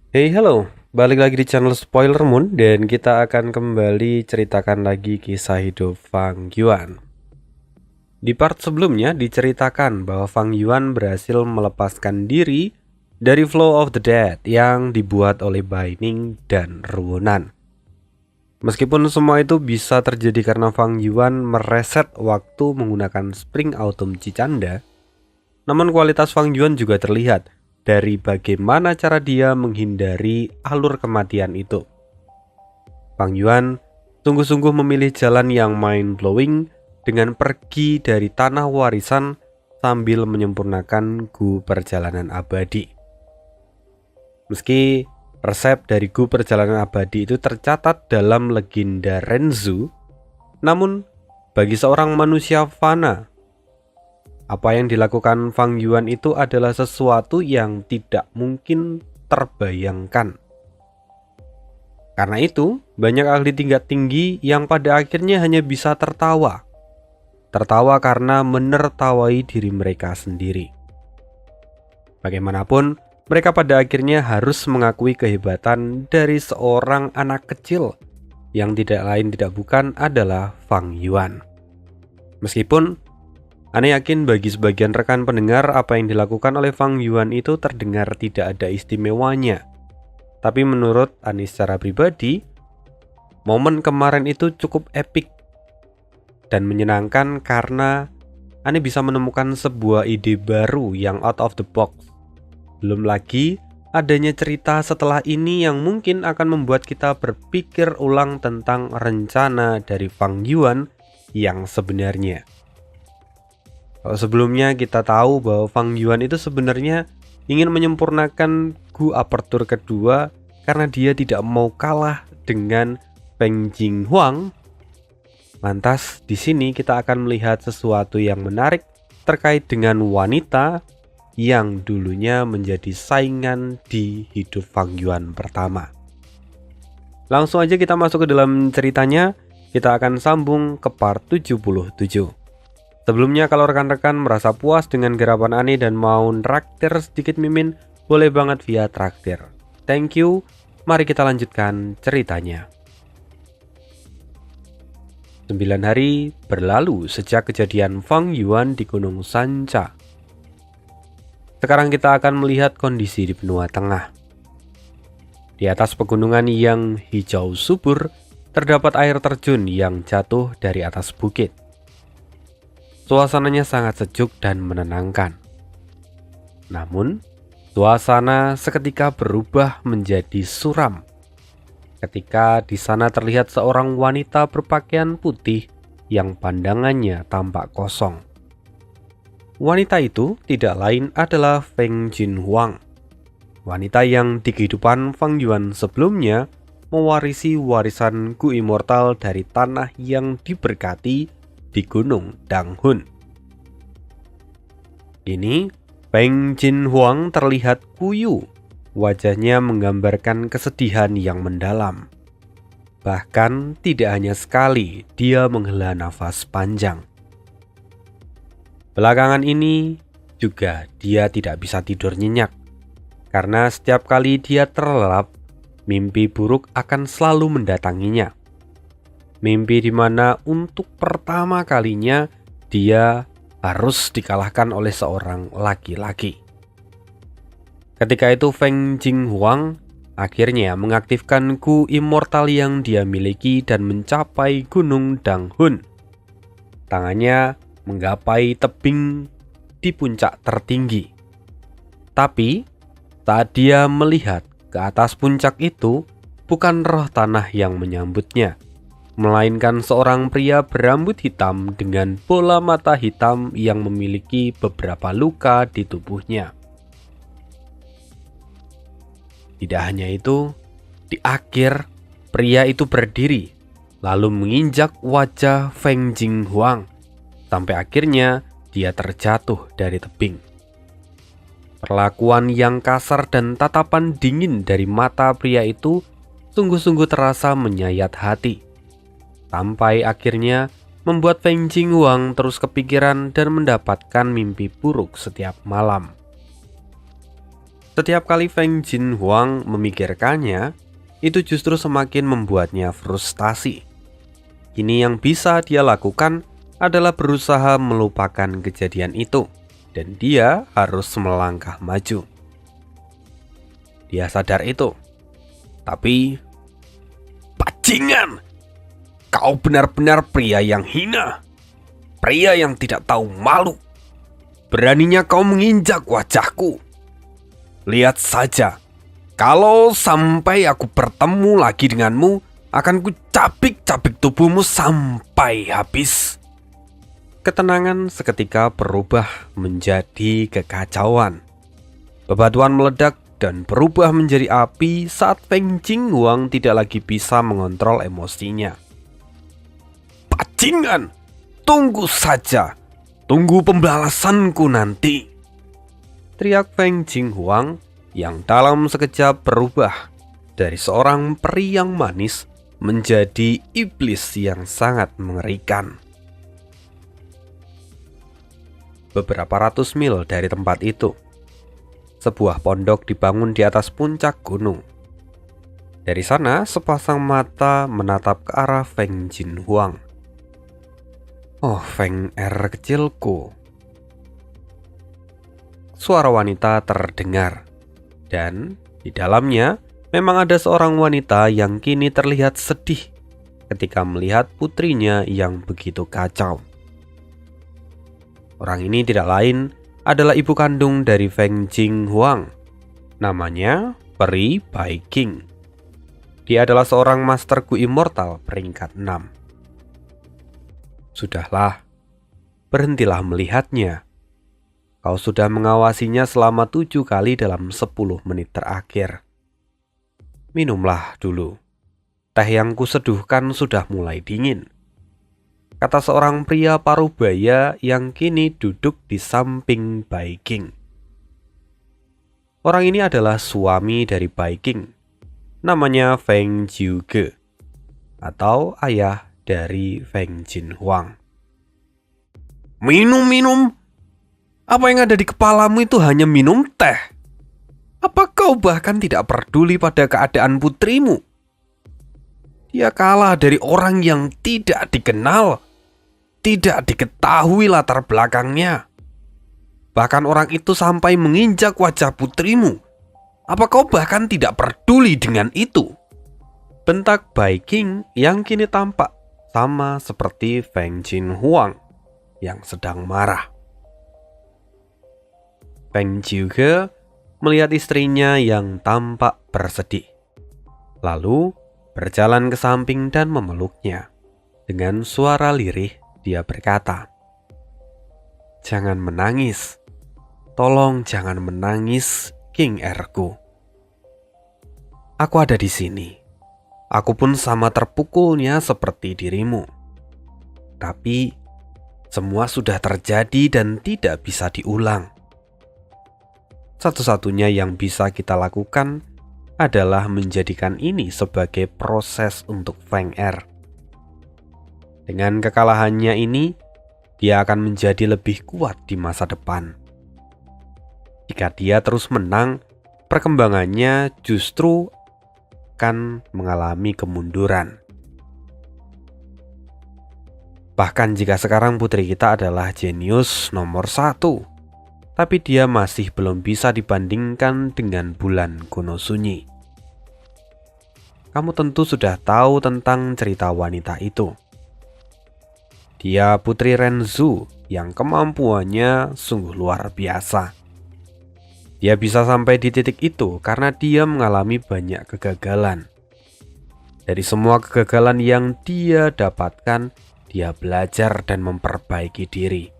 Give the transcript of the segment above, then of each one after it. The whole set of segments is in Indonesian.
Hey, halo. Balik lagi di channel Spoiler Moon dan kita akan kembali ceritakan lagi kisah hidup Fang Yuan. Di part sebelumnya diceritakan bahwa Fang Yuan berhasil melepaskan diri dari Flow of the Dead yang dibuat oleh Bai Ning dan Ruonan. Meskipun semua itu bisa terjadi karena Fang Yuan mereset waktu menggunakan Spring Autumn Cicanda, namun kualitas Fang Yuan juga terlihat dari bagaimana cara dia menghindari alur kematian itu. Fang Yuan sungguh-sungguh memilih jalan yang mind-blowing dengan pergi dari tanah warisan sambil menyempurnakan Gu Perjalanan Abadi. Meski resep dari Gu Perjalanan Abadi itu tercatat dalam legenda Renzu, namun bagi seorang manusia fana, apa yang dilakukan Fang Yuan itu adalah sesuatu yang tidak mungkin terbayangkan. Karena itu, banyak ahli tingkat tinggi yang pada akhirnya hanya bisa tertawa. Tertawa karena menertawai diri mereka sendiri. Bagaimanapun, mereka pada akhirnya harus mengakui kehebatan dari seorang anak kecil yang tidak lain tidak bukan adalah Fang Yuan. Meskipun Ane yakin bagi sebagian rekan pendengar apa yang dilakukan oleh Fang Yuan itu terdengar tidak ada istimewanya. Tapi menurut Ane secara pribadi, momen kemarin itu cukup epik dan menyenangkan karena Ane bisa menemukan sebuah ide baru yang out of the box. Belum lagi adanya cerita setelah ini yang mungkin akan membuat kita berpikir ulang tentang rencana dari Fang Yuan yang sebenarnya. Kalau sebelumnya kita tahu bahwa Fang Yuan itu sebenarnya ingin menyempurnakan Gu Aperture kedua karena dia tidak mau kalah dengan Peng Jinghuang. Lantas di sini kita akan melihat sesuatu yang menarik terkait dengan wanita yang dulunya menjadi saingan di hidup Fang Yuan pertama. Langsung aja kita masuk ke dalam ceritanya. Kita akan sambung ke part 77. Sebelumnya kalau rekan-rekan merasa puas dengan garapan Ane dan mau traktir sedikit mimin, boleh banget via traktir. Thank you, mari kita lanjutkan ceritanya. 9 hari berlalu sejak kejadian Fang Yuan di Gunung Sancha. Sekarang kita akan melihat kondisi di benua tengah. Di atas pegunungan yang hijau subur, terdapat air terjun yang jatuh dari atas bukit. Suasananya sangat sejuk dan menenangkan. Namun, suasana seketika berubah menjadi suram ketika di sana terlihat seorang wanita berpakaian putih yang pandangannya tampak kosong. Wanita itu tidak lain adalah Feng Jinhuang, wanita yang di kehidupan Fang Yuan sebelumnya mewarisi warisan Gu Immortal dari tanah yang diberkati di Gunung Danghun. Ini Peng Jinhuang terlihat kuyu, wajahnya menggambarkan kesedihan yang mendalam. Bahkan tidak hanya sekali dia menghela nafas panjang. Belakangan ini juga dia tidak bisa tidur nyenyak, karena setiap kali dia terlelap, mimpi buruk akan selalu mendatanginya. Mimpi di mana untuk pertama kalinya dia harus dikalahkan oleh seorang laki-laki. Ketika itu Feng Jinghuang akhirnya mengaktifkan Gu Immortal yang dia miliki dan mencapai Gunung Danghun. Tangannya menggapai tebing di puncak tertinggi. Tapi saat dia melihat ke atas puncak itu, bukan roh tanah yang menyambutnya, melainkan seorang pria berambut hitam dengan bola mata hitam yang memiliki beberapa luka di tubuhnya. Tidak hanya itu, di akhir pria itu berdiri, lalu menginjak wajah Feng Jinghuang, sampai akhirnya dia terjatuh dari tebing. Perlakuan yang kasar dan tatapan dingin dari mata pria itu sungguh-sungguh terasa menyayat hati. Sampai akhirnya membuat Feng Jinghuang terus kepikiran dan mendapatkan mimpi buruk setiap malam. Setiap kali Feng Jinhuang memikirkannya, itu justru semakin membuatnya frustasi. Kini yang bisa dia lakukan adalah berusaha melupakan kejadian itu, dan dia harus melangkah maju. Dia sadar itu. Tapi, bajingan! Kau benar-benar pria yang hina. Pria yang tidak tahu malu. Beraninya kau menginjak wajahku. Lihat saja, kalau sampai aku bertemu lagi denganmu, akan kucabik-cabik tubuhmu sampai habis. Ketenangan seketika berubah menjadi kekacauan. Bebatuan meledak dan berubah menjadi api saat Feng Jinhuang tidak lagi bisa mengontrol emosinya. Bajingan, tunggu saja. Tunggu pembalasanku nanti. Teriak Feng Jinhuang yang dalam sekejap berubah dari seorang peri yang manis menjadi iblis yang sangat mengerikan. Beberapa ratus mil dari tempat itu, sebuah pondok dibangun di atas puncak gunung. Dari sana, sepasang mata menatap ke arah Feng Jinhuang. Oh, Feng R kecilku. Suara wanita terdengar, dan di dalamnya memang ada seorang wanita yang kini terlihat sedih ketika melihat putrinya yang begitu kacau. Orang ini tidak lain adalah ibu kandung dari Feng Jinhuang. Namanya Peri Bai Qing. Dia adalah seorang Master Gu Immortal peringkat 6. Sudahlah, berhentilah melihatnya. Kau sudah mengawasinya selama 7 kali dalam 10 menit terakhir. Minumlah dulu. Teh yang kuseduhkan sudah mulai dingin, kata seorang pria parubaya yang kini duduk di samping Bai Qing. Orang ini adalah suami dari Bai Qing. Namanya Feng Jiuge, atau ayah dari Feng Jinhuang. Minum-minum? Apa yang ada di kepalamu itu hanya minum teh? Apa kau bahkan tidak peduli pada keadaan putrimu? Dia kalah dari orang yang tidak dikenal, tidak diketahui latar belakangnya. Bahkan orang itu sampai menginjak wajah putrimu. Apa kau bahkan tidak peduli dengan itu? Bentak Bai Qing yang kini tampak sama seperti Feng Jinhuang yang sedang marah. Feng Jiuge melihat istrinya yang tampak bersedih, lalu berjalan ke samping dan memeluknya. Dengan suara lirih dia berkata, "Jangan menangis. Tolong jangan menangis, King R-ku. Aku ada di sini. Aku pun sama terpukulnya seperti dirimu. Tapi semua sudah terjadi dan tidak bisa diulang. Satu-satunya yang bisa kita lakukan adalah menjadikan ini sebagai proses untuk Feng R. Dengan kekalahannya ini, dia akan menjadi lebih kuat di masa depan. Jika dia terus menang, perkembangannya justru akan mengalami kemunduran. Bahkan jika sekarang putri kita adalah jenius nomor 1, tapi dia masih belum bisa dibandingkan dengan bulan kuno sunyi. Kamu tentu sudah tahu tentang cerita wanita itu. Dia putri Renzu yang kemampuannya sungguh luar biasa. Dia bisa sampai di titik itu karena dia mengalami banyak kegagalan. Dari semua kegagalan yang dia dapatkan, dia belajar dan memperbaiki diri.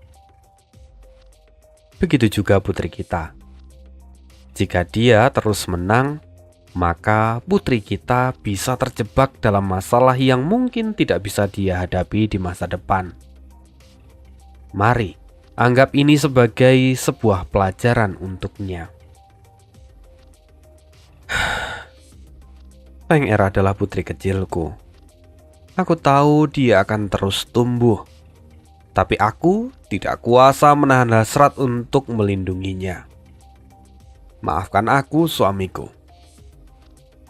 Begitu juga putri kita. Jika dia terus menang, maka putri kita bisa terjebak dalam masalah yang mungkin tidak bisa dia hadapi di masa depan. Mari, anggap ini sebagai sebuah pelajaran untuknya. Feng Er adalah putri kecilku. Aku tahu dia akan terus tumbuh, tapi aku tidak kuasa menahan hasrat untuk melindunginya. Maafkan aku, suamiku,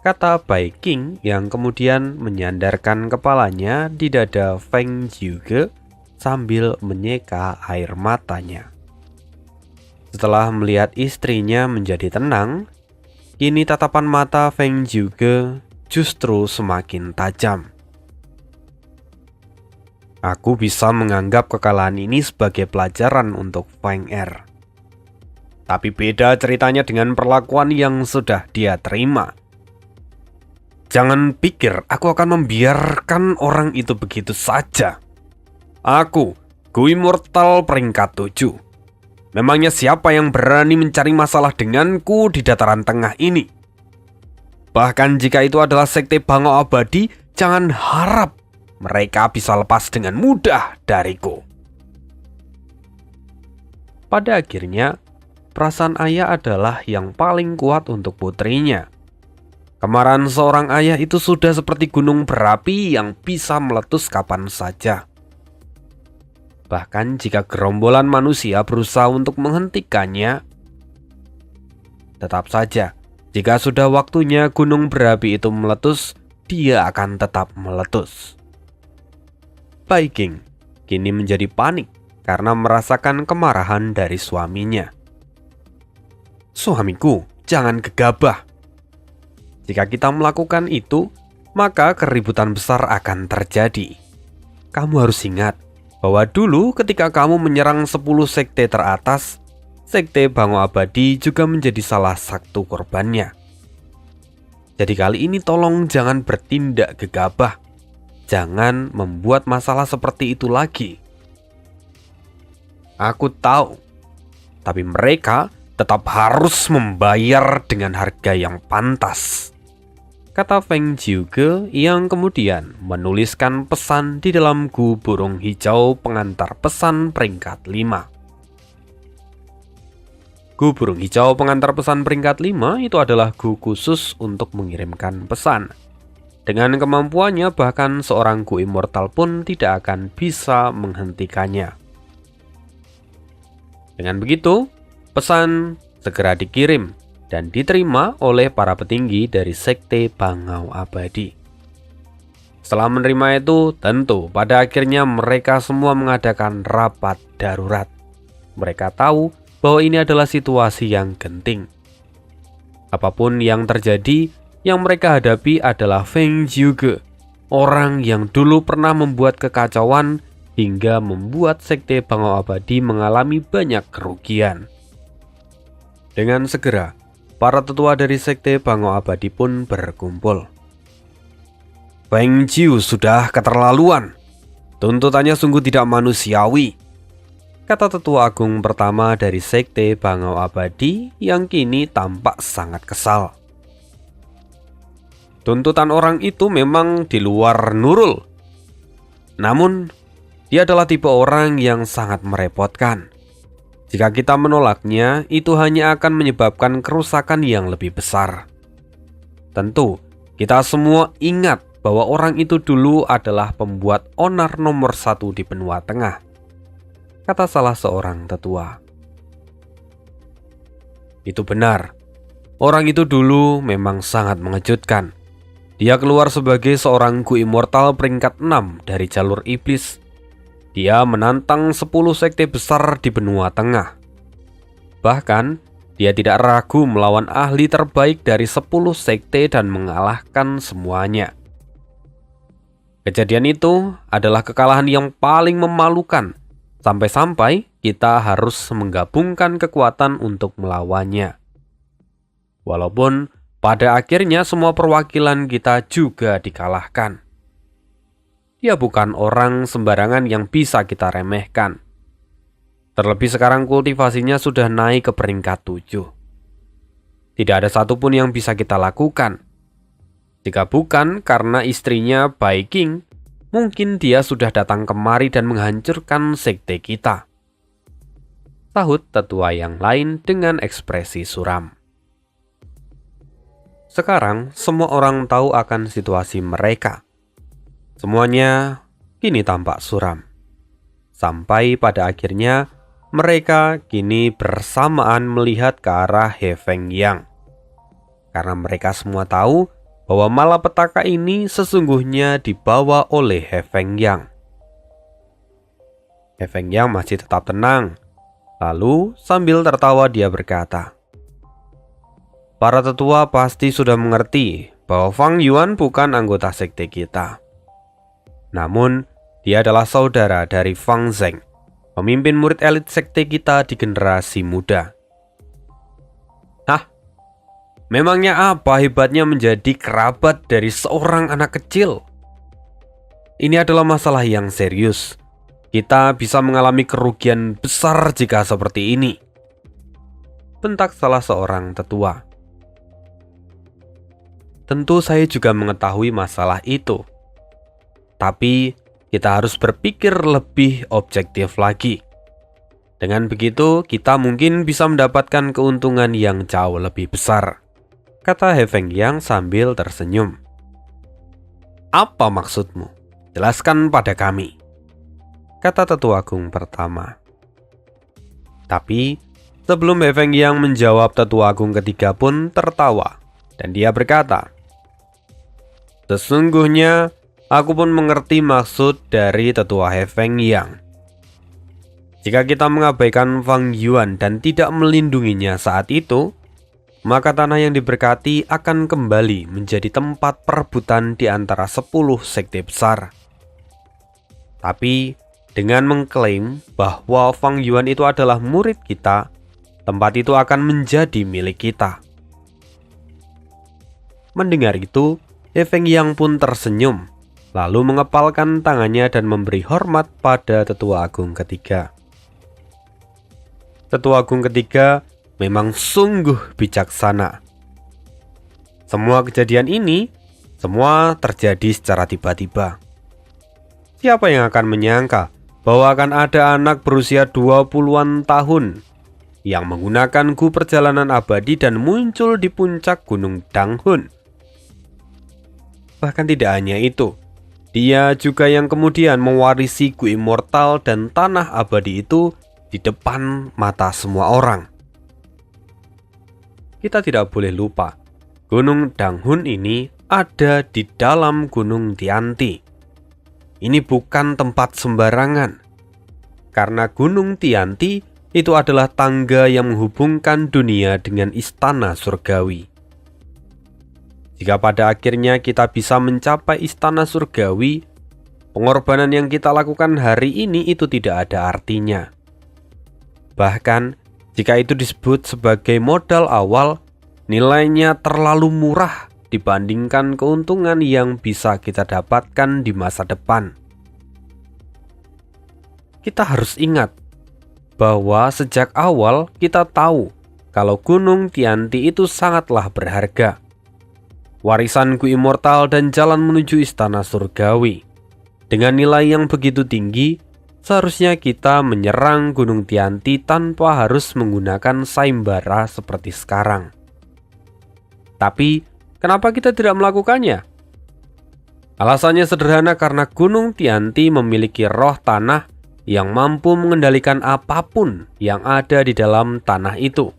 kata Bai King yang kemudian menyandarkan kepalanya di dada Feng Jiuge sambil menyeka air matanya. Setelah melihat istrinya menjadi tenang, kini tatapan mata Feng Jiuge justru semakin tajam. Aku bisa menganggap kekalahan ini sebagai pelajaran untuk Feng Er. Tapi beda ceritanya dengan perlakuan yang sudah dia terima. Jangan pikir aku akan membiarkan orang itu begitu saja. Aku, Gu Immortal peringkat 7. Memangnya siapa yang berani mencari masalah denganku di dataran tengah ini? Bahkan jika itu adalah sekte Bangau Abadi, jangan harap mereka bisa lepas dengan mudah dariku. Pada akhirnya, perasaan ayah adalah yang paling kuat untuk putrinya. Kemarahan seorang ayah itu sudah seperti gunung berapi yang bisa meletus kapan saja. Bahkan jika gerombolan manusia berusaha untuk menghentikannya, tetap saja, jika sudah waktunya gunung berapi itu meletus, dia akan tetap meletus. Bai King kini menjadi panik karena merasakan kemarahan dari suaminya. Suamiku, jangan gegabah. Jika kita melakukan itu, maka keributan besar akan terjadi. Kamu harus ingat bahwa dulu ketika kamu menyerang 10 sekte teratas, sekte Bangau Abadi juga menjadi salah satu korbannya. Jadi kali ini tolong jangan bertindak gegabah. Jangan membuat masalah seperti itu lagi. Aku tahu, tapi mereka tetap harus membayar dengan harga yang pantas, kata Feng Jiuge yang kemudian menuliskan pesan di dalam Gu Burung Hijau pengantar pesan peringkat 5. Gu Burung Hijau pengantar pesan peringkat 5 itu adalah Gu khusus untuk mengirimkan pesan. Dengan kemampuannya bahkan seorang Gu Immortal pun tidak akan bisa menghentikannya. Dengan begitu, pesan segera dikirim dan diterima oleh para petinggi dari sekte Bangau Abadi. Setelah menerima itu, tentu pada akhirnya mereka semua mengadakan rapat darurat. Mereka tahu bahwa ini adalah situasi yang genting. Apapun yang terjadi, yang mereka hadapi adalah Feng Jiuge, orang yang dulu pernah membuat kekacauan hingga membuat sekte Bangau Abadi mengalami banyak kerugian. Dengan segera, para tetua dari sekte Bangau Abadi pun berkumpul. Feng Jiu sudah keterlaluan. Tuntutannya sungguh tidak manusiawi, kata tetua agung pertama dari sekte Bangau Abadi yang kini tampak sangat kesal. Tuntutan orang itu memang di luar Nurul. Namun, dia adalah tipe orang yang sangat merepotkan. Jika kita menolaknya, itu hanya akan menyebabkan kerusakan yang lebih besar. Tentu, kita semua ingat bahwa orang itu dulu adalah pembuat onar nomor 1 di benua tengah, kata salah seorang tetua. Itu benar. Orang itu dulu memang sangat mengejutkan. Dia keluar sebagai seorang Gu Immortal peringkat 6 dari jalur iblis. Dia menantang 10 sekte besar di benua tengah. Bahkan, dia tidak ragu melawan ahli terbaik dari 10 sekte dan mengalahkan semuanya. Kejadian itu adalah kekalahan yang paling memalukan, sampai-sampai kita harus menggabungkan kekuatan untuk melawannya. Walaupun pada akhirnya semua perwakilan kita juga dikalahkan. Dia bukan orang sembarangan yang bisa kita remehkan. Terlebih sekarang kultivasinya sudah naik ke peringkat 7. Tidak ada satupun yang bisa kita lakukan. Jika bukan karena istrinya Bai King, mungkin dia sudah datang kemari dan menghancurkan sekte kita, sahut tetua yang lain dengan ekspresi suram. Sekarang semua orang tahu akan situasi mereka. Semuanya kini tampak suram. Sampai pada akhirnya mereka kini bersamaan melihat ke arah He Feng Yang. Karena mereka semua tahu bahwa malapetaka ini sesungguhnya dibawa oleh He Feng Yang. He Feng Yang masih tetap tenang. Lalu sambil tertawa dia berkata, "Para tetua pasti sudah mengerti bahwa Fang Yuan bukan anggota sekte kita. Namun, dia adalah saudara dari Fang Zheng, pemimpin murid elit sekte kita di generasi muda." Hah? Memangnya apa hebatnya menjadi kerabat dari seorang anak kecil? Ini adalah masalah yang serius. Kita bisa mengalami kerugian besar jika seperti ini, bentak salah seorang tetua. Tentu saya juga mengetahui masalah itu. Tapi kita harus berpikir lebih objektif lagi. Dengan begitu, kita mungkin bisa mendapatkan keuntungan yang jauh lebih besar, kata He Feng Yang sambil tersenyum. Apa maksudmu? Jelaskan pada kami, kata tetua agung pertama. Tapi sebelum He Feng Yang menjawab, tetua agung ketiga pun tertawa dan dia berkata, "Sesungguhnya aku pun mengerti maksud dari tetua He Feng Yang. Jika kita mengabaikan Fang Yuan dan tidak melindunginya saat itu, maka tanah yang diberkati akan kembali menjadi tempat perebutan di antara 10 sekte besar. Tapi dengan mengklaim bahwa Fang Yuan itu adalah murid kita, tempat itu akan menjadi milik kita." Mendengar itu, He Feng Yang pun tersenyum, lalu mengepalkan tangannya dan memberi hormat pada tetua agung ketiga. Tetua agung ketiga memang sungguh bijaksana. Semua kejadian ini semua terjadi secara tiba-tiba. Siapa yang akan menyangka bahwa akan ada anak berusia 20-an tahun yang menggunakan gu perjalanan abadi dan muncul di puncak gunung Danghun. Bahkan tidak hanya itu, dia juga yang kemudian mewarisi gu immortal dan tanah abadi itu di depan mata semua orang. Kita tidak boleh lupa, gunung Danghun ini ada di dalam gunung Tianti. Ini bukan tempat sembarangan, karena gunung Tianti itu adalah tangga yang menghubungkan dunia dengan istana surgawi. Jika pada akhirnya kita bisa mencapai istana surgawi, pengorbanan yang kita lakukan hari ini itu tidak ada artinya. Bahkan, jika itu disebut sebagai modal awal, nilainya terlalu murah dibandingkan keuntungan yang bisa kita dapatkan di masa depan. Kita harus ingat bahwa sejak awal kita tahu kalau gunung Tianti itu sangatlah berharga. Warisan gu immortal dan jalan menuju istana surgawi. Dengan nilai yang begitu tinggi, seharusnya kita menyerang gunung Tianti tanpa harus menggunakan sayembara seperti sekarang. Tapi, kenapa kita tidak melakukannya? Alasannya sederhana, karena gunung Tianti memiliki roh tanah yang mampu mengendalikan apapun yang ada di dalam tanah itu.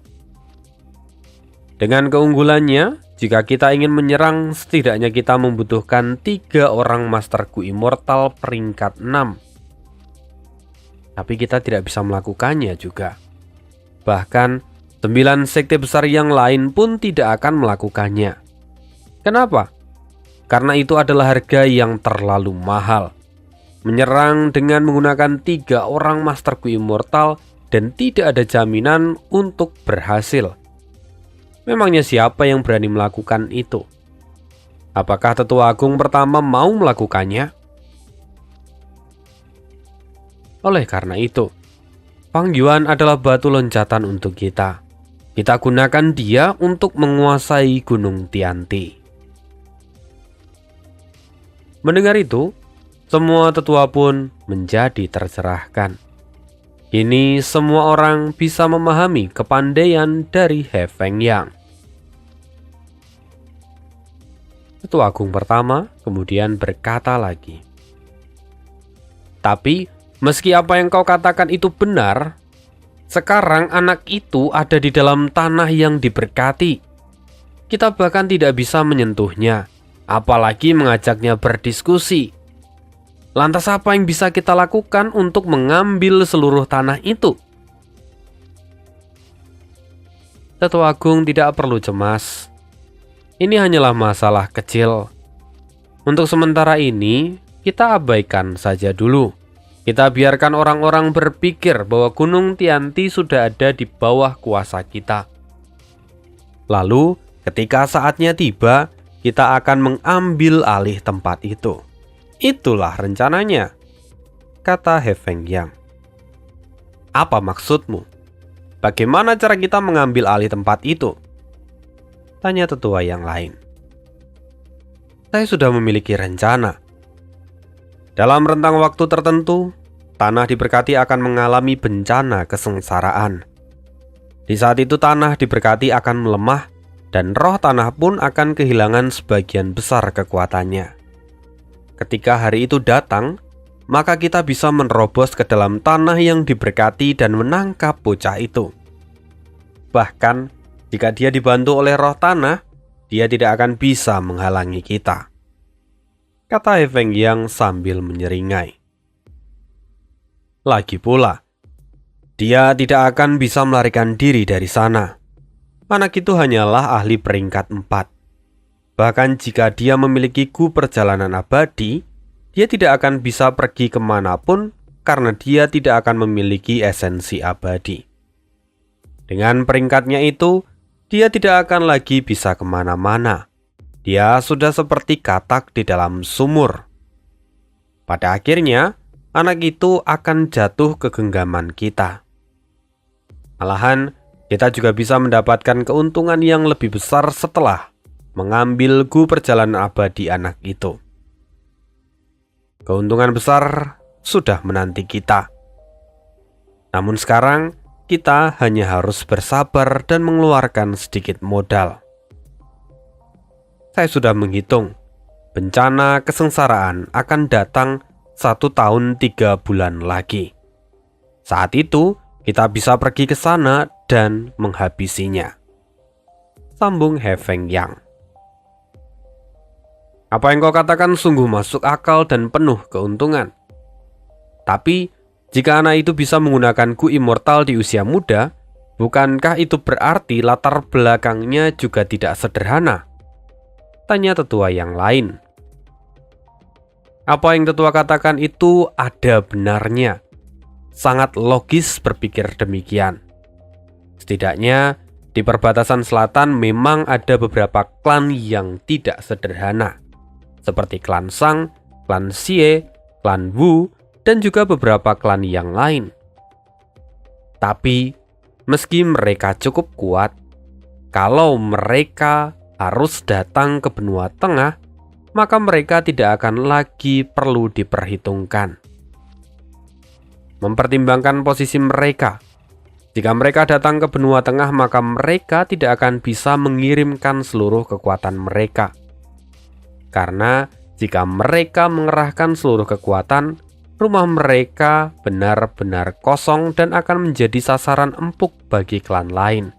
Dengan keunggulannya, jika kita ingin menyerang, setidaknya kita membutuhkan 3 orang Master Gu Immortal peringkat 6. Tapi kita tidak bisa melakukannya juga. Bahkan 9 sekte besar yang lain pun tidak akan melakukannya. Kenapa? Karena itu adalah harga yang terlalu mahal. Menyerang dengan menggunakan 3 orang Master Gu Immortal dan tidak ada jaminan untuk berhasil. Memangnya siapa yang berani melakukan itu? Apakah tetua agung pertama mau melakukannya? Oleh karena itu, Fang Yuan adalah batu loncatan untuk kita. Kita gunakan dia untuk menguasai gunung Tianti. Mendengar itu, semua tetua pun menjadi tercerahkan. Kini semua orang bisa memahami kepandaian dari He Feng Yang. Tetua agung pertama kemudian berkata lagi, "Tapi meski apa yang kau katakan itu benar, Sekarang anak itu ada di dalam tanah yang diberkati. Kita bahkan tidak bisa menyentuhnya, apalagi mengajaknya berdiskusi. Lantas apa yang bisa kita lakukan untuk mengambil seluruh tanah itu? Tetua Agung tidak perlu cemas. Ini hanyalah masalah kecil. Untuk sementara ini, kita abaikan saja dulu. Kita biarkan orang-orang berpikir bahwa Gunung Tianti sudah ada di bawah kuasa kita. Lalu, ketika saatnya tiba, kita akan mengambil alih tempat itu. Itulah rencananya, kata He Fengyang. Apa maksudmu? Bagaimana cara kita mengambil alih tempat itu? Tanya tetua yang lain. Saya sudah memiliki rencana. Dalam rentang waktu tertentu, tanah diberkati akan mengalami bencana kesengsaraan. Di saat itu tanah diberkati akan melemah dan roh tanah pun akan kehilangan sebagian besar kekuatannya. Ketika hari itu datang, maka kita bisa menerobos ke dalam tanah yang diberkati dan menangkap bocah itu. Bahkan, jika dia dibantu oleh roh tanah, dia tidak akan bisa menghalangi kita, kata He Fengyang sambil menyeringai. Lagi pula, dia tidak akan bisa melarikan diri dari sana. Anak itu hanyalah ahli peringkat 4. Bahkan jika dia memiliki gu perjalanan abadi, dia tidak akan bisa pergi kemanapun karena dia tidak akan memiliki esensi abadi. Dengan peringkatnya itu, dia tidak akan lagi bisa kemana-mana. Dia sudah seperti katak di dalam sumur. Pada akhirnya, anak itu akan jatuh ke genggaman kita. Malahan, kita juga bisa mendapatkan keuntungan yang lebih besar setelah mengambil gu perjalanan abadi anak itu. Keuntungan besar sudah menanti kita. Namun sekarang, kita hanya harus bersabar dan mengeluarkan sedikit modal. Saya sudah menghitung, bencana kesengsaraan akan datang 1 tahun 3 bulan lagi. Saat itu, kita bisa pergi ke sana dan menghabisinya, sambung He Fengyang. Apa yang kau katakan sungguh masuk akal dan penuh keuntungan. Tapi, jika anak itu bisa menggunakan gu immortal di usia muda, bukankah itu berarti latar belakangnya juga tidak sederhana? Tanya tetua yang lain. Apa yang tetua katakan itu ada benarnya. Sangat logis berpikir demikian. Setidaknya, di perbatasan selatan memang ada beberapa klan yang tidak sederhana, seperti klan Sang, klan Xie, klan Wu, dan juga beberapa klan yang lain. Tapi, meski mereka cukup kuat, kalau mereka harus datang ke benua tengah, maka mereka tidak akan lagi perlu diperhitungkan. Mempertimbangkan posisi mereka, jika mereka datang ke benua tengah, maka mereka tidak akan bisa mengirimkan seluruh kekuatan mereka. Karena jika mereka mengerahkan seluruh kekuatan, rumah mereka benar-benar kosong dan akan menjadi sasaran empuk bagi klan lain.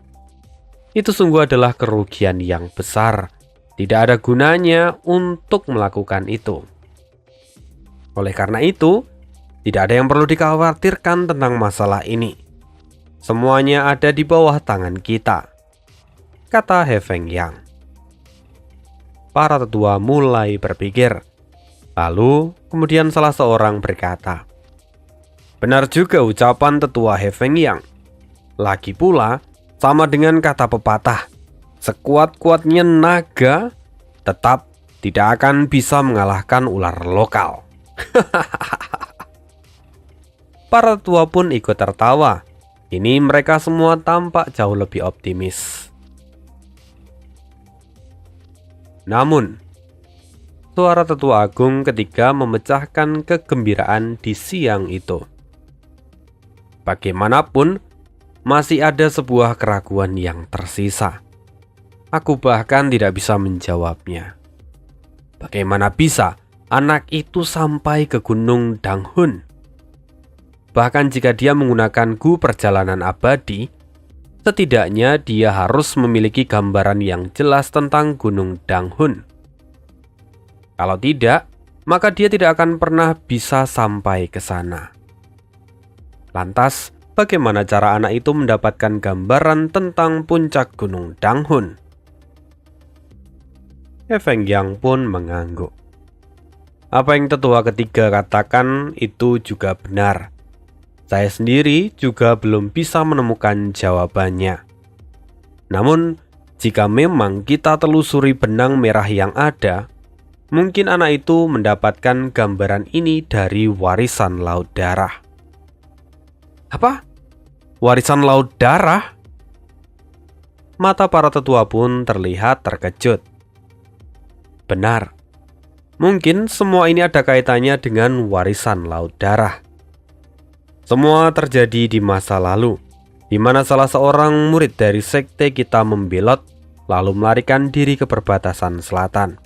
Itu sungguh adalah kerugian yang besar. Tidak ada gunanya untuk melakukan itu. Oleh karena itu, tidak ada yang perlu dikhawatirkan tentang masalah ini. Semuanya ada di bawah tangan kita, kata He Fengyang. Para tetua mulai berpikir. Lalu, kemudian salah seorang berkata, benar juga ucapan tetua He Fengyang. Lagi pula, sama dengan kata pepatah, sekuat-kuatnya naga tetap tidak akan bisa mengalahkan ular lokal. Para tua pun ikut tertawa. Ini mereka semua tampak jauh lebih optimis. Namun, suara tetua agung ketiga memecahkan kegembiraan di siang itu. Bagaimanapun, masih ada sebuah keraguan yang tersisa. Aku bahkan tidak bisa menjawabnya. Bagaimana bisa anak itu sampai ke Gunung Danghun? Bahkan jika dia menggunakan gu perjalanan abadi, setidaknya dia harus memiliki gambaran yang jelas tentang Gunung Danghun. Kalau tidak, maka dia tidak akan pernah bisa sampai ke sana. Lantas, bagaimana cara anak itu mendapatkan gambaran tentang puncak Gunung Danghun? He Fengyang pun mengangguk. Apa yang tetua ketiga katakan itu juga benar. Saya sendiri juga belum bisa menemukan jawabannya. Namun, jika memang kita telusuri benang merah yang ada, mungkin anak itu mendapatkan gambaran ini dari warisan laut darah. Apa? Warisan laut darah? Mata para tetua pun terlihat terkejut. Benar. Mungkin semua ini ada kaitannya dengan warisan laut darah. Semua terjadi di masa lalu, di mana salah seorang murid dari sekte kita membelot lalu melarikan diri ke perbatasan selatan.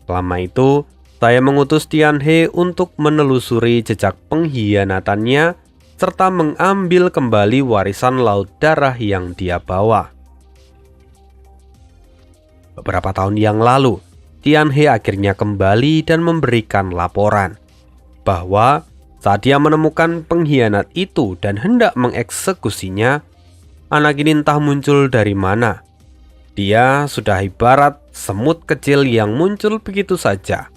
Selama itu, saya mengutus Tianhe untuk menelusuri jejak pengkhianatannya serta mengambil kembali warisan laut darah yang dia bawa. Beberapa tahun yang lalu, Tianhe akhirnya kembali dan memberikan laporan bahwa saat dia menemukan pengkhianat itu dan hendak mengeksekusinya, anak ini entah muncul dari mana. Dia sudah ibarat semut kecil yang muncul begitu saja.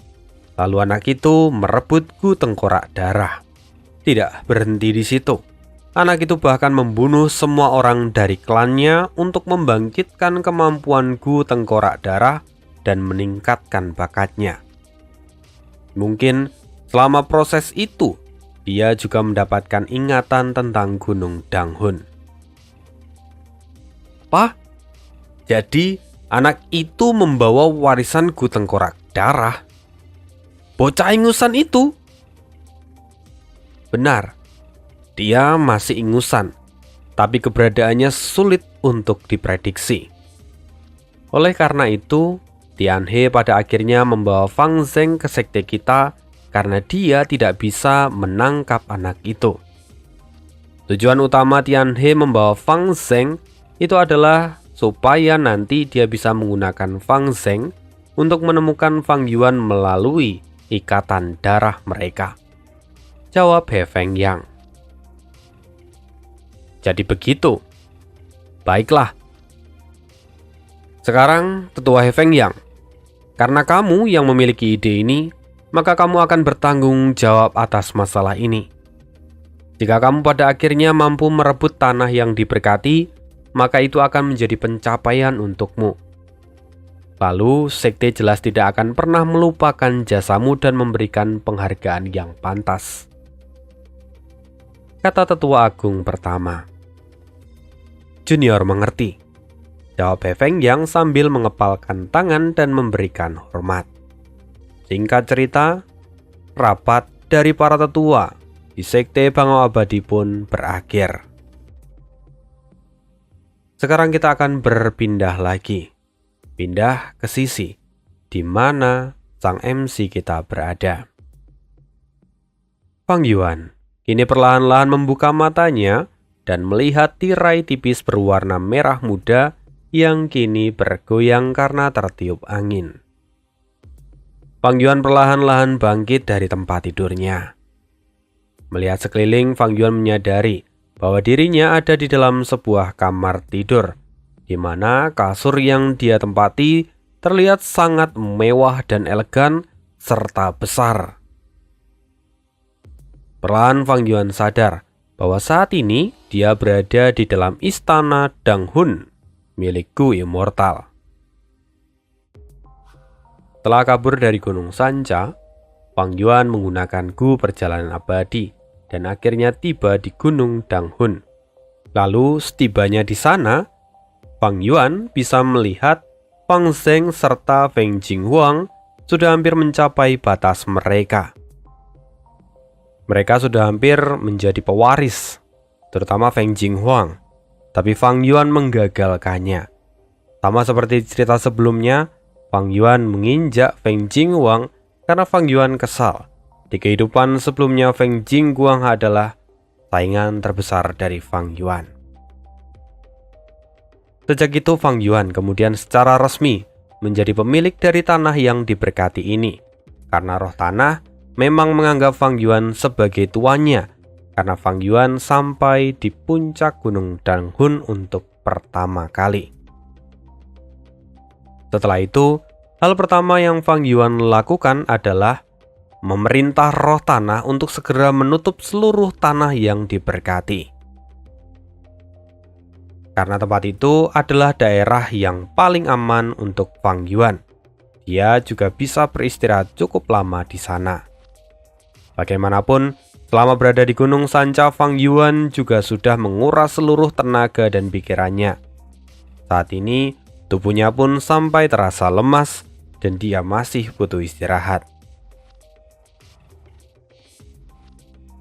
Lalu anak itu merebut gu tengkorak darah. Tidak berhenti di situ. Anak itu bahkan membunuh semua orang dari klannya untuk membangkitkan kemampuan gu tengkorak darah dan meningkatkan bakatnya. Mungkin selama proses itu, dia juga mendapatkan ingatan tentang Gunung Danghun. Apa? Jadi, anak itu membawa warisan gu tengkorak darah? Bocah ingusan itu? Benar, dia masih ingusan, tapi keberadaannya sulit untuk diprediksi. Oleh karena itu, Tianhe pada akhirnya membawa Fang Zheng ke sekte kita karena dia tidak bisa menangkap anak itu. Tujuan utama Tianhe membawa Fang Zheng itu adalah supaya nanti dia bisa menggunakan Fang Zheng untuk menemukan Fang Yuan melalui ikatan darah mereka. Jawab He Fengyang. Jadi begitu. Baiklah. Sekarang tetua He Fengyang, karena kamu yang memiliki ide ini, maka kamu akan bertanggung jawab atas masalah ini. Jika kamu pada akhirnya mampu merebut tanah yang diberkati, maka itu akan menjadi pencapaian untukmu. Lalu, sekte jelas tidak akan pernah melupakan jasamu dan memberikan penghargaan yang pantas. Kata tetua agung pertama. Junior mengerti. Jawab He Fengyang sambil mengepalkan tangan dan memberikan hormat. Singkat cerita, rapat dari para tetua di sekte Bangau Abadi pun berakhir. Sekarang kita akan berpindah lagi. Pindah ke sisi di mana sang MC kita berada. Fang Yuan kini perlahan-lahan membuka matanya dan melihat tirai tipis berwarna merah muda yang kini bergoyang karena tertiup angin. Fang Yuan perlahan-lahan bangkit dari tempat tidurnya. Melihat sekeliling, Fang Yuan menyadari bahwa dirinya ada di dalam sebuah kamar tidur, di mana kasur yang dia tempati terlihat sangat mewah dan elegan serta besar. Perlahan Fang Yuan sadar bahwa saat ini dia berada di dalam istana Danghun milik Gu Immortal. Setelah kabur dari Gunung Sanca, Fang Yuan menggunakan gu perjalanan abadi dan akhirnya tiba di Gunung Danghun. Lalu setibanya di sana, Fang Yuan bisa melihat Fang Zheng serta Feng Jinghuang sudah hampir mencapai batas mereka. Mereka sudah hampir menjadi pewaris, terutama Feng Jinghuang, tapi Fang Yuan menggagalkannya. Sama seperti cerita sebelumnya, Fang Yuan menginjak Feng Jinghuang karena Fang Yuan kesal Di kehidupan sebelumnya, Feng Jingguang adalah saingan terbesar dari Fang Yuan. Sejak itu Fang Yuan kemudian secara resmi menjadi pemilik dari tanah yang diberkati ini, karena roh tanah memang menganggap Fang Yuan sebagai tuannya, karena Fang Yuan sampai di puncak Gunung Danghun untuk pertama kali. Setelah itu, hal pertama yang Fang Yuan lakukan adalah memerintah roh tanah untuk segera menutup seluruh tanah yang diberkati. Karena tempat itu adalah daerah yang paling aman untuk Fang Yuan. Dia juga bisa beristirahat cukup lama di sana. Bagaimanapun, selama berada di Gunung Sanca, Fang Yuan juga sudah menguras seluruh tenaga dan pikirannya. Saat ini, tubuhnya pun sampai terasa lemas dan dia masih butuh istirahat.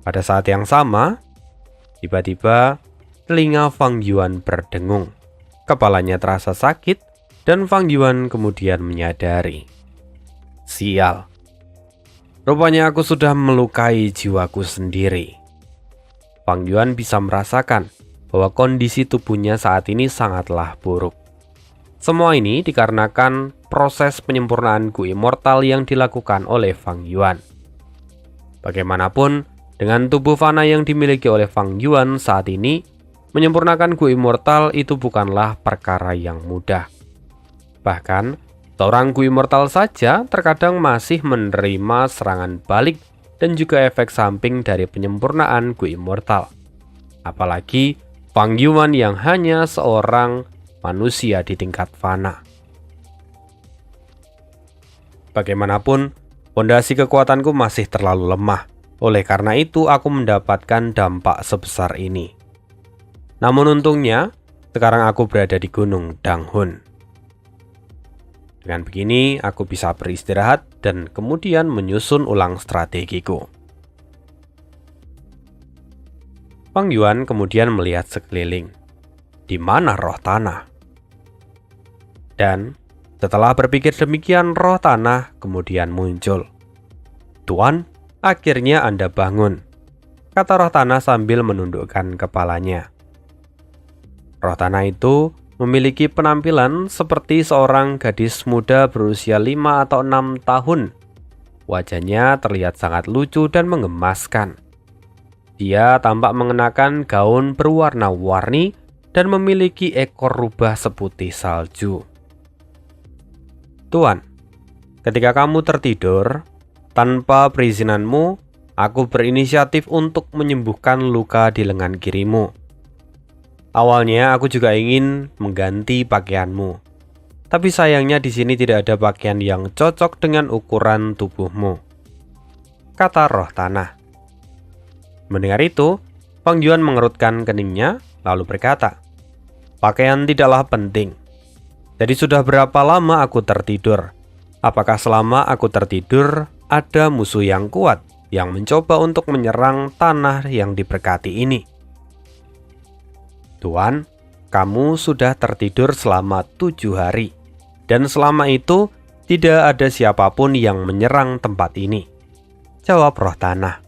Pada saat yang sama, tiba-tiba telinga Fang Yuan berdengung. Kepalanya terasa sakit dan Fang Yuan kemudian menyadari. Sial. Rupanya aku sudah melukai jiwaku sendiri. Fang Yuan bisa merasakan bahwa kondisi tubuhnya saat ini sangatlah buruk. Semua ini dikarenakan proses penyempurnaan Gu Immortal yang dilakukan oleh Fang Yuan. Bagaimanapun, dengan tubuh fana yang dimiliki oleh Fang Yuan saat ini, menyempurnakan Gu Immortal itu bukanlah perkara yang mudah. Bahkan, seorang Gu Immortal saja terkadang masih menerima serangan balik dan juga efek samping dari penyempurnaan Gu Immortal. Apalagi Fang Yuan yang hanya seorang manusia di tingkat fana. Bagaimanapun, fondasi kekuatanku masih terlalu lemah. Oleh karena itu, aku mendapatkan dampak sebesar ini. Namun untungnya, sekarang aku berada di Gunung Danghun. Dengan begini, aku bisa beristirahat dan kemudian menyusun ulang strategiku. Fang Yuan kemudian melihat sekeliling. Di mana roh tanah? Dan setelah berpikir demikian, roh tanah kemudian muncul. Tuan, akhirnya Anda bangun, kata roh tanah sambil menundukkan kepalanya. Roh tanah itu memiliki penampilan seperti seorang gadis muda berusia 5 atau 6 tahun. Wajahnya terlihat sangat lucu dan menggemaskan. Dia tampak mengenakan gaun berwarna-warni dan memiliki ekor rubah seputih salju. Tuan, ketika kamu tertidur, tanpa perizinanmu, aku berinisiatif untuk menyembuhkan luka di lengan kirimu. Awalnya aku juga ingin mengganti pakaianmu, tapi sayangnya di sini tidak ada pakaian yang cocok dengan ukuran tubuhmu, kata roh tanah. Mendengar itu, Fang Yuan mengerutkan keningnya lalu berkata, pakaian tidaklah penting. Jadi sudah berapa lama aku tertidur? Apakah selama aku tertidur ada musuh yang kuat yang mencoba untuk menyerang tanah yang diberkati ini? Tuan, kamu sudah tertidur selama 7 hari, dan selama itu tidak ada siapapun yang menyerang tempat ini, jawab roh tanah.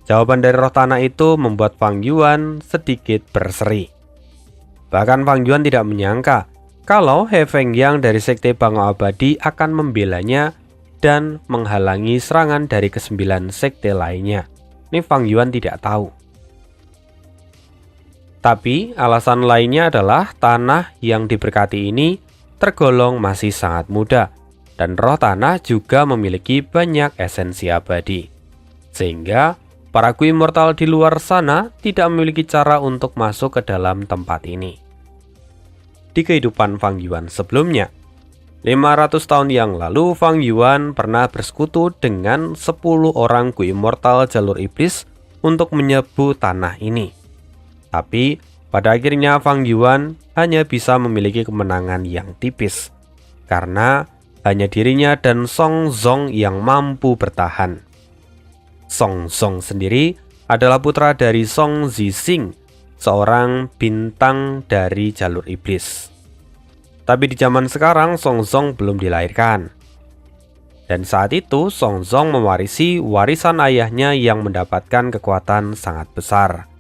Jawaban dari roh tanah itu membuat Fang Yuan sedikit berseri. Bahkan Fang Yuan tidak menyangka kalau He Feng Yang dari Sekte Bangau Abadi akan membelanya dan menghalangi serangan dari ke-9 sekte lainnya. Ini Fang Yuan tidak tahu. Tapi alasan lainnya adalah tanah yang diberkati ini tergolong masih sangat muda, dan roh tanah juga memiliki banyak esensi abadi. Sehingga para Gu Immortal di luar sana tidak memiliki cara untuk masuk ke dalam tempat ini. Di kehidupan Fang Yuan sebelumnya, 500 tahun yang lalu Fang Yuan pernah bersekutu dengan 10 orang Gu Immortal jalur iblis untuk menyebu tanah ini. Tapi pada akhirnya Fang Yuan hanya bisa memiliki kemenangan yang tipis, karena hanya dirinya dan Song Zong yang mampu bertahan. Song Zong sendiri adalah putra dari Song Zixing, seorang bintang dari jalur iblis. Tapi di zaman sekarang Song Zong belum dilahirkan. Dan saat itu Song Zong mewarisi warisan ayahnya yang mendapatkan kekuatan sangat besar.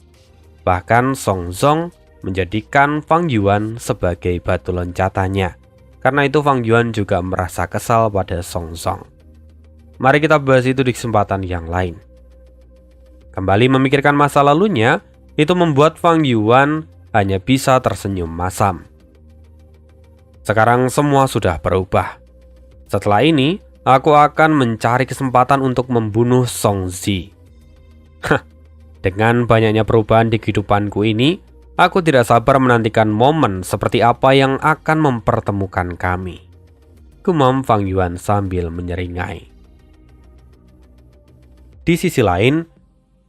Bahkan Song Zong menjadikan Fang Yuan sebagai batu loncatannya. Karena itu Fang Yuan juga merasa kesal pada Song Zong. Mari kita bahas itu di kesempatan yang lain. Kembali memikirkan masa lalunya, itu membuat Fang Yuan hanya bisa tersenyum masam. Sekarang semua sudah berubah. Setelah ini, aku akan mencari kesempatan untuk membunuh Song Zi. Dengan banyaknya perubahan di kehidupanku ini, aku tidak sabar menantikan momen seperti apa yang akan mempertemukan kami. Gumam Fang Yuan sambil menyeringai. Di sisi lain,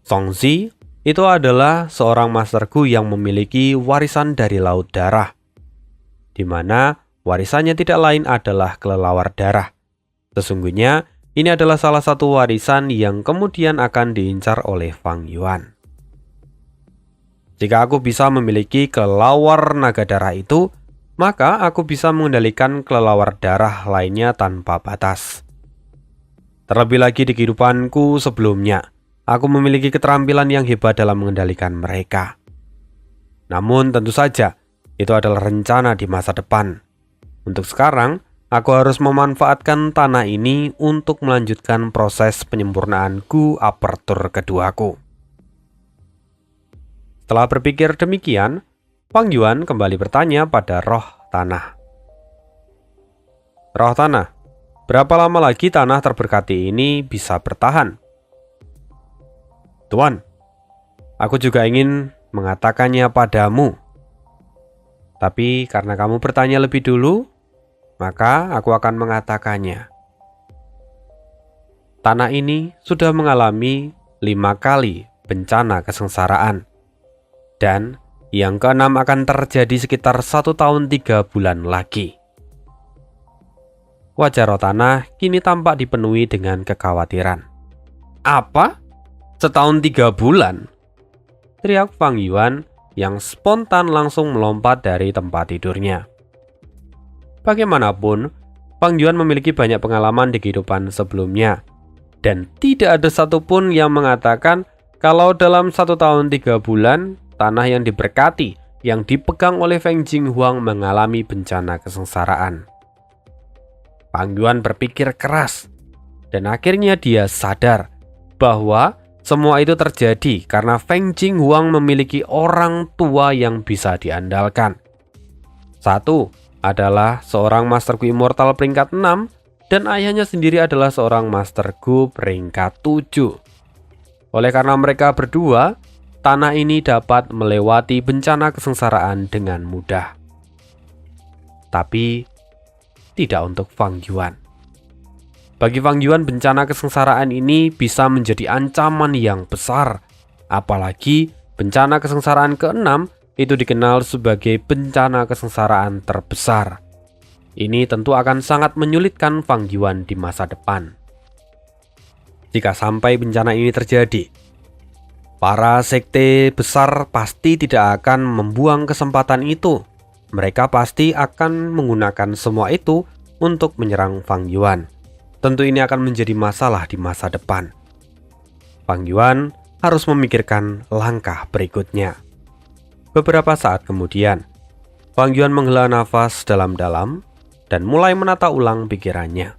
Song Zi itu adalah seorang masterku yang memiliki warisan dari Laut Darah, di mana warisannya tidak lain adalah kelelawar darah. Sesungguhnya, ini adalah salah satu warisan yang kemudian akan diincar oleh Fang Yuan. Jika aku bisa memiliki kelelawar naga darah itu, maka aku bisa mengendalikan kelelawar darah lainnya tanpa batas. Terlebih lagi di kehidupanku sebelumnya, aku memiliki keterampilan yang hebat dalam mengendalikan mereka. Namun tentu saja, itu adalah rencana di masa depan. Untuk sekarang, aku harus memanfaatkan tanah ini untuk melanjutkan proses penyempurnaan Gu Aperture keduaku. Setelah berpikir demikian, Fang Yuan kembali bertanya pada roh tanah. Roh tanah, berapa lama lagi tanah terberkati ini bisa bertahan? Tuan, aku juga ingin mengatakannya padamu. Tapi karena kamu bertanya lebih dulu, maka aku akan mengatakannya. Tanah ini sudah mengalami 5 kali bencana kesengsaraan. Dan yang keenam akan terjadi sekitar 1 tahun 3 bulan lagi. Wajah roh tanah kini tampak dipenuhi dengan kekhawatiran. Apa? Setahun 3 bulan? Teriak Fang Yuan yang spontan langsung melompat dari tempat tidurnya. Bagaimanapun, Fang Yuan memiliki banyak pengalaman di kehidupan sebelumnya. Dan tidak ada satupun yang mengatakan kalau dalam 1 tahun 3 bulan, tanah yang diberkati yang dipegang oleh Feng Jinghuang mengalami bencana kesengsaraan. Fang Yuan berpikir keras, dan akhirnya dia sadar bahwa semua itu terjadi karena Feng Jinghuang memiliki orang tua yang bisa diandalkan. Satu adalah seorang Master Gu Immortal peringkat 6, dan ayahnya sendiri adalah seorang Master Gu peringkat 7. Oleh karena mereka berdua, tanah ini dapat melewati bencana kesengsaraan dengan mudah. Tapi tidak untuk Fang Yuan. Bagi Fang Yuan, bencana kesengsaraan ini bisa menjadi ancaman yang besar. Apalagi bencana kesengsaraan ke-6 itu dikenal sebagai bencana kesengsaraan terbesar. Ini tentu akan sangat menyulitkan Fang Yuan di masa depan. Jika sampai bencana ini terjadi, para sekte besar pasti tidak akan membuang kesempatan itu. Mereka pasti akan menggunakan semua itu untuk menyerang Fang Yuan. Tentu ini akan menjadi masalah di masa depan. Fang Yuan harus memikirkan langkah berikutnya. Beberapa saat kemudian, Fang Yuan menghela nafas dalam-dalam dan mulai menata ulang pikirannya.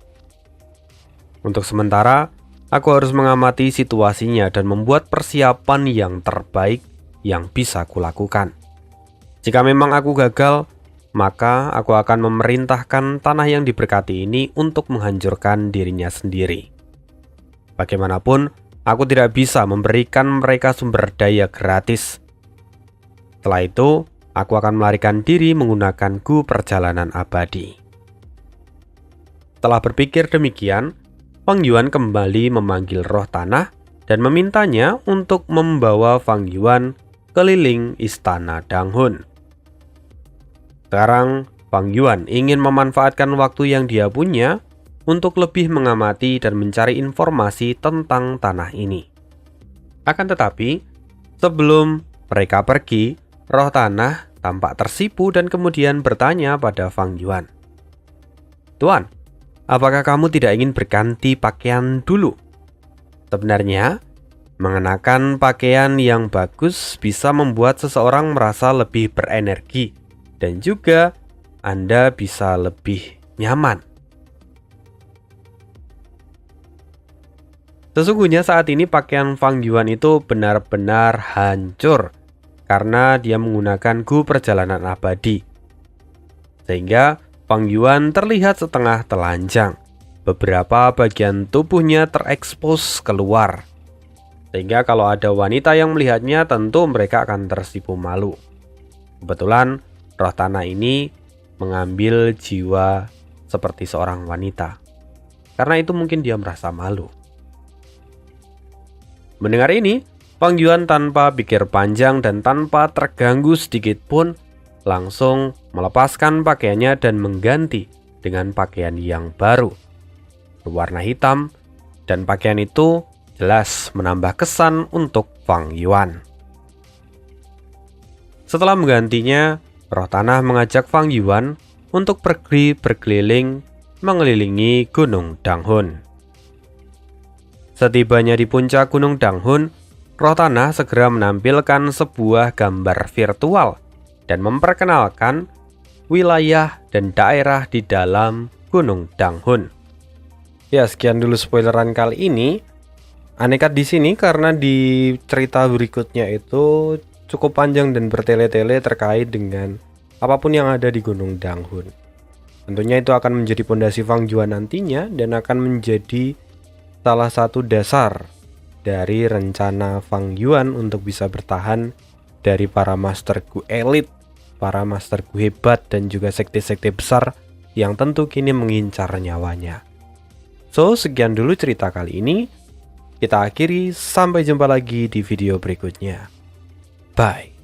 Untuk sementara, aku harus mengamati situasinya dan membuat persiapan yang terbaik yang bisa kulakukan. Jika memang aku gagal, maka aku akan memerintahkan tanah yang diberkati ini untuk menghancurkan dirinya sendiri. Bagaimanapun, aku tidak bisa memberikan mereka sumber daya gratis. Setelah itu, aku akan melarikan diri menggunakan Gu Perjalanan Abadi. Setelah berpikir demikian, Fang Yuan kembali memanggil roh tanah dan memintanya untuk membawa Fang Yuan keliling istana Danghun. Sekarang, Fang Yuan ingin memanfaatkan waktu yang dia punya untuk lebih mengamati dan mencari informasi tentang tanah ini. Akan tetapi, sebelum mereka pergi, roh tanah tampak tersipu dan kemudian bertanya pada Fang Yuan. Tuan, Apakah kamu tidak ingin berganti pakaian dulu? Sebenarnya, mengenakan pakaian yang bagus bisa membuat seseorang merasa lebih berenergi dan juga Anda bisa lebih nyaman. Sesungguhnya saat ini pakaian Fang Yuan itu benar-benar hancur karena dia menggunakan gu perjalanan abadi. Sehingga Fang Yuan terlihat setengah telanjang. Beberapa bagian tubuhnya terekspos keluar. Sehingga kalau ada wanita yang melihatnya tentu mereka akan tersipu malu. Kebetulan roh tanah ini mengambil jiwa seperti seorang wanita. Karena itu mungkin dia merasa malu. Mendengar ini, Fang Yuan tanpa pikir panjang dan tanpa terganggu sedikit pun langsung melepaskan pakaiannya dan mengganti dengan pakaian yang baru berwarna hitam, dan pakaian itu jelas menambah kesan untuk Fang Yuan. Setelah menggantinya, roh tanah mengajak Fang Yuan untuk pergi berkeliling mengelilingi Gunung Danghun. Setibanya di puncak Gunung Danghun, roh tanah segera menampilkan sebuah gambar virtual dan memperkenalkan wilayah dan daerah di dalam Gunung Danghun. Ya, sekian dulu spoileran kali ini. Anekat di sini karena di cerita berikutnya itu cukup panjang dan bertele-tele terkait dengan apapun yang ada di Gunung Danghun. Tentunya itu akan menjadi pondasi Fang Yuan nantinya dan akan menjadi salah satu dasar dari rencana Fang Yuan untuk bisa bertahan dari para master gu elit, para master gu hebat, dan juga sekte-sekte besar yang tentu kini mengincar nyawanya. So, sekian dulu cerita kali ini. Kita akhiri, sampai jumpa lagi di video berikutnya. Bye.